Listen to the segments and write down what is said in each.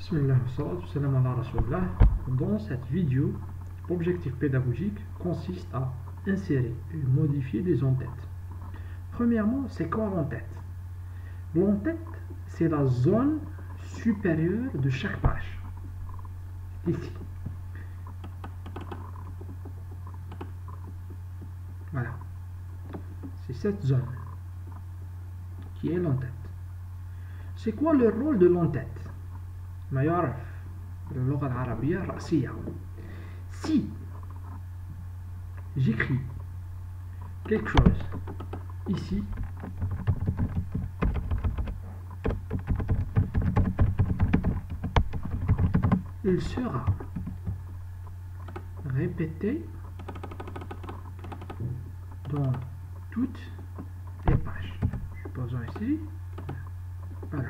Bismillah wa salam ala Rasulullah. Dans cette vidéo, l'objectif pédagogique consiste à insérer et modifier des en-têtes. Premièrement, c'est quoi l'en-tête? L'en-tête, c'est la zone supérieure de chaque page. Ici. Voilà. C'est cette zone qui est l'en-tête. C'est quoi le rôle de l'en-tête? ما يعرف باللغة العربية الرأسية. Si j'écris quelque chose ici, il sera répété dans toutes les pages. Supposons ici, voilà.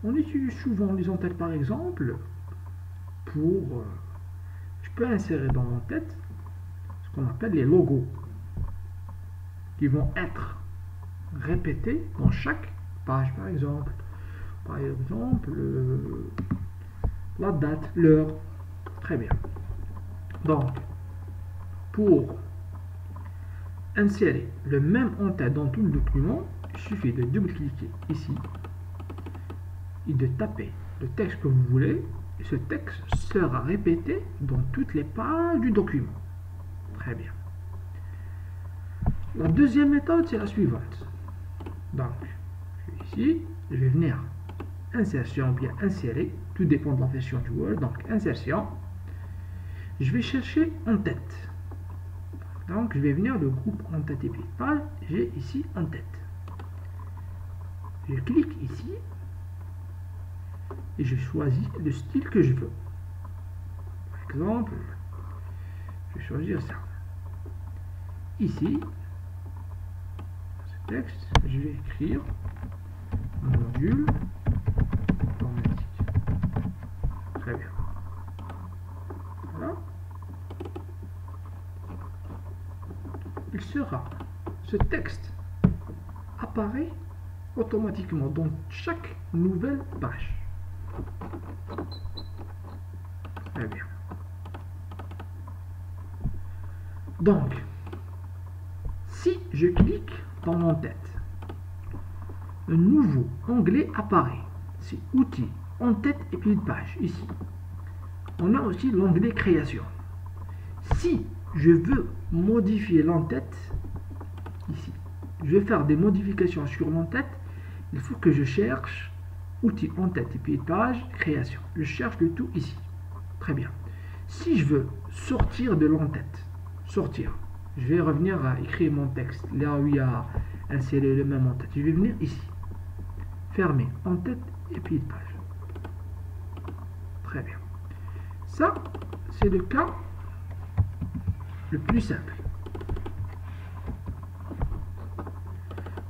On utilise souvent les en-têtes par exemple pour je peux insérer dans l'en-tête ce qu'on appelle les logos qui vont être répétés dans chaque page. Par exemple la date, l'heure. Très bien. Donc pour insérer le même en-tête dans tout le document, il suffit de double-cliquer ici et de taper le texte que vous voulez, et ce texte sera répété dans toutes les pages du document. Très bien. La deuxième méthode, c'est la suivante. Donc, je suis ici, je vais venir insertion ou bien insérer, tout dépend de la version du Word. Donc, insertion, je vais chercher en-tête. Donc, je vais venir le groupe en-tête et puis page, j'ai ici en-tête. Je clique ici et je choisis le style que je veux. Par exemple, je vais choisir ça. Ici, ce texte, je vais écrire module informatique. Très bien. Voilà. Il sera, ce texte apparaît automatiquement dans chaque nouvelle page. Très bien. Donc, si je clique dans mon tête, un nouveau onglet apparaît. C'est outils, en-tête et puis de page. Ici, on a aussi l'onglet création. Si je veux modifier l'en-tête, ici, je vais faire des modifications sur l'en-tête, il faut que je cherche outils en-tête et puis page, création. Je cherche le tout ici. Très bien. Si je veux sortir de l'en-tête, sortir, je vais revenir à écrire mon texte, là où il y a inséré le même en-tête. Je vais venir ici. Fermer en-tête et puis page. Très bien. Ça, c'est le cas le plus simple.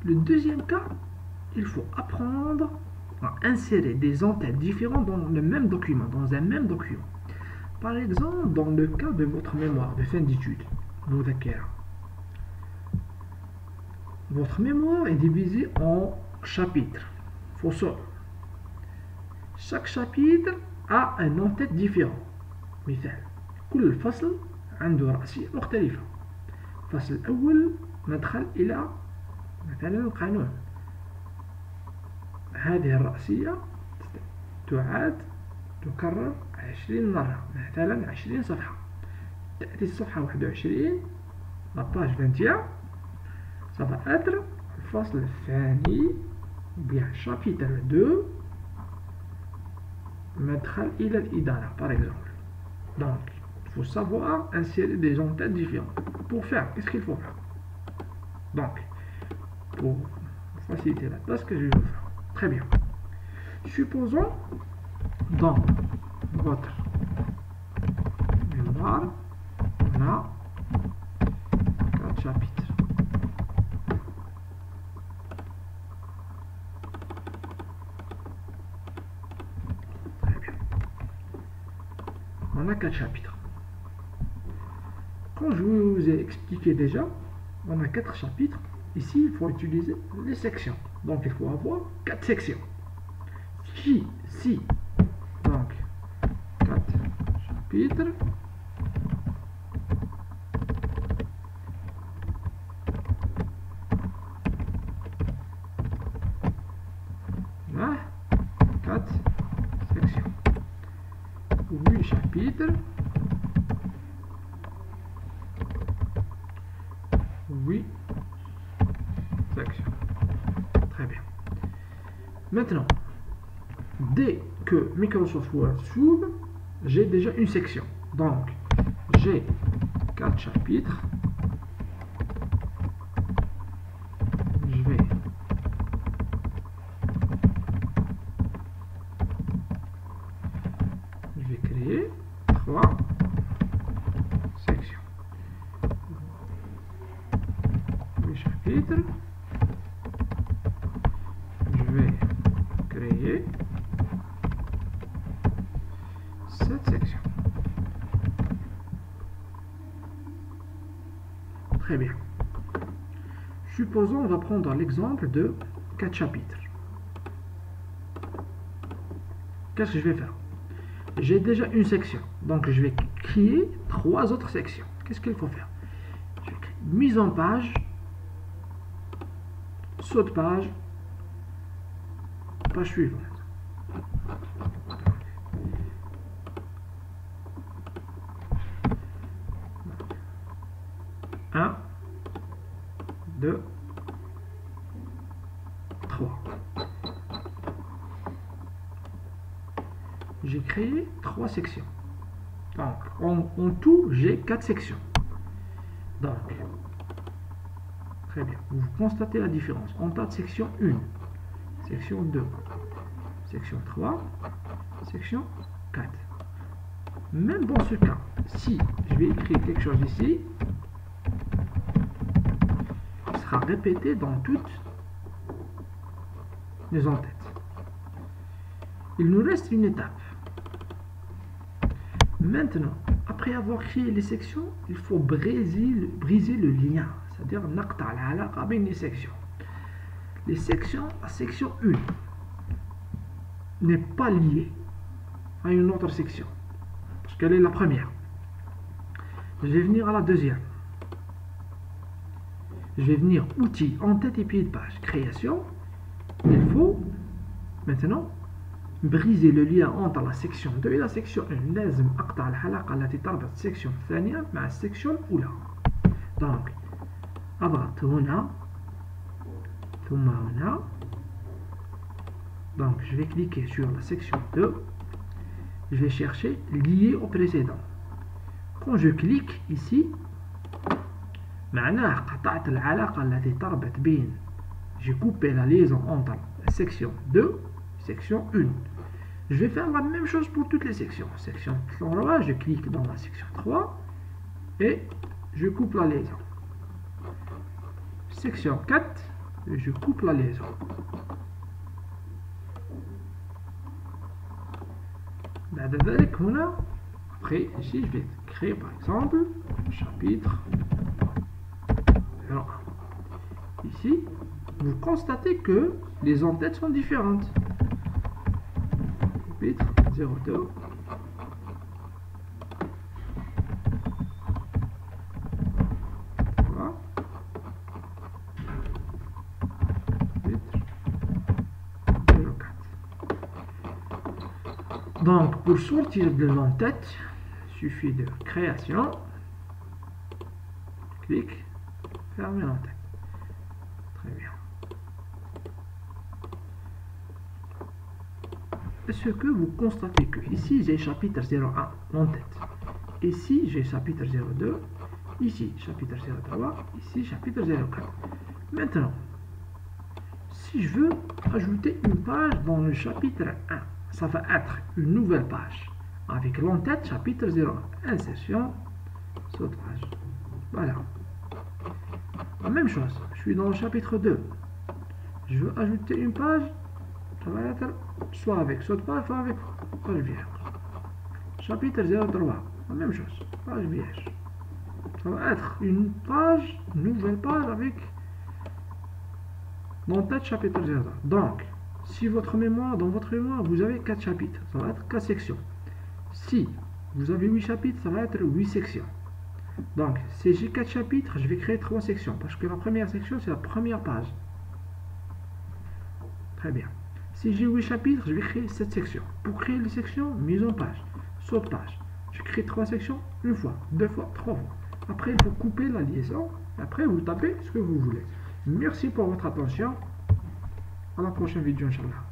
Le deuxième cas, il faut apprendre à insérer des en-têtes différentes dans le même document, dans un même document. Par exemple, dans le cas de votre mémoire de fin d'études, votre mémoire est divisée en chapitres. فصول. Chaque chapitre a un en-tête différent. مثال كل فصل عنده رأسية مختلفة. الفصل الأول ندخل إلى مثلا القانون. هذه الرأسية تعاد تكرر 20 مرة، مثلا 20 صفحة. تأتي الصفحة 21 لاباج 21 صفحة أتر الفصل الثاني بيع شابيتر 2 مدخل إلى الإدارة par exemple. Donc, il faut savoir insérer des en-têtes différentes. Pour faire, qu'est-ce qu'il faut faire? Donc, pour faciliter la tâche que je vais faire. Très bien. Supposons dans votre mémoire, on a 4 chapitres. Très bien. On a 4 chapitres. Comme je vous ai expliqué déjà, on a 4 chapitres. Ici, il faut utiliser les sections. Donc, il faut avoir 4 sections. Si. Donc, 4 chapitres. Là, 4 sections. 8 chapitres. 8 sections. Très bien. Maintenant, dès que Microsoft Word s'ouvre, j'ai déjà une section. Donc, j'ai 4 chapitres. Je vais créer 3 sections. 8 chapitres. Je vais créer 7 sections. Très bien. Supposons, on va prendre l'exemple de 4 chapitres. Qu'est-ce que je vais faire? J'ai déjà une section, donc je vais créer 3 autres sections. Qu'est-ce qu'il faut faire? Je vais créer mise en page, saut de page, page suivante. 1, 2, 3. J'ai créé 3 sections. Donc, en tout, j'ai 4 sections. Donc, très bien. Vous constatez la différence entre section 1, section 2, section 3, section 4. Même dans ce cas, si je vais écrire quelque chose ici, il sera répété dans toutes les en-têtes. Il nous reste une étape. Maintenant, après avoir créé les sections, il faut briser le lien, c'est-à-dire naqta al-alaqa bain les sections. Les sections, la section 1 n'est pas liée à une autre section, parce qu'elle est la première. Je vais venir à la deuxième. Je vais venir outils, en-tête et pied de page, création. Il faut maintenant briser le lien entre la section 2 et la section 1. لازم أقطع الحلقة التي تربط السكشن الثانية مع السكشن الأولى. Donc, أضغط هنا ثم هنا. Donc, je vais cliquer sur la section 2. Je vais chercher lié au précédent. Quand je clique ici, معناه قطعت العلاقة التي تربط بين. J'ai coupé la liaison entre la section 2 et section 1. Je vais faire la même chose pour toutes les sections. Section 3, je clique dans la section 3 et je coupe la liaison. Section 4, je coupe la liaison. Après, ici, je vais créer par exemple chapitre 01. Ici, vous constatez que les en-têtes sont différentes. Chapitre 02. Voilà. Chapitre 04. Donc, pour sortir de l'en-tête, il suffit de création, clic, fermer l'en-tête. Très bien. Est-ce que vous constatez que ici j'ai chapitre 01 en-tête, ici j'ai chapitre 02, ici chapitre 03, ici chapitre 04. Maintenant, si je veux ajouter une page dans le chapitre 1, ça va être une nouvelle page avec l'en-tête chapitre 01, insertion, sautage. Voilà. La même chose, je suis dans le chapitre 2. Je veux ajouter une page, ça va être soit avec saut de page, soit avec page vierge. Chapitre 03, la même chose, page vierge. Ça va être une page, une nouvelle page avec l'en-tête chapitre 03. Donc, Si dans votre mémoire, vous avez 4 chapitres, ça va être 4 sections. Si vous avez 8 chapitres, ça va être 8 sections. Donc, si j'ai 4 chapitres, je vais créer 3 sections, parce que la première section, c'est la première page. Très bien. Si j'ai 8 chapitres, je vais créer 7 sections. Pour créer les sections, mise en page, saut de page. Je crée 3 sections, une fois, 2 fois, 3 fois. Après, il faut couper la liaison. Après, vous tapez ce que vous voulez. Merci pour votre attention. À la prochaine vidéo, Inch'Allah.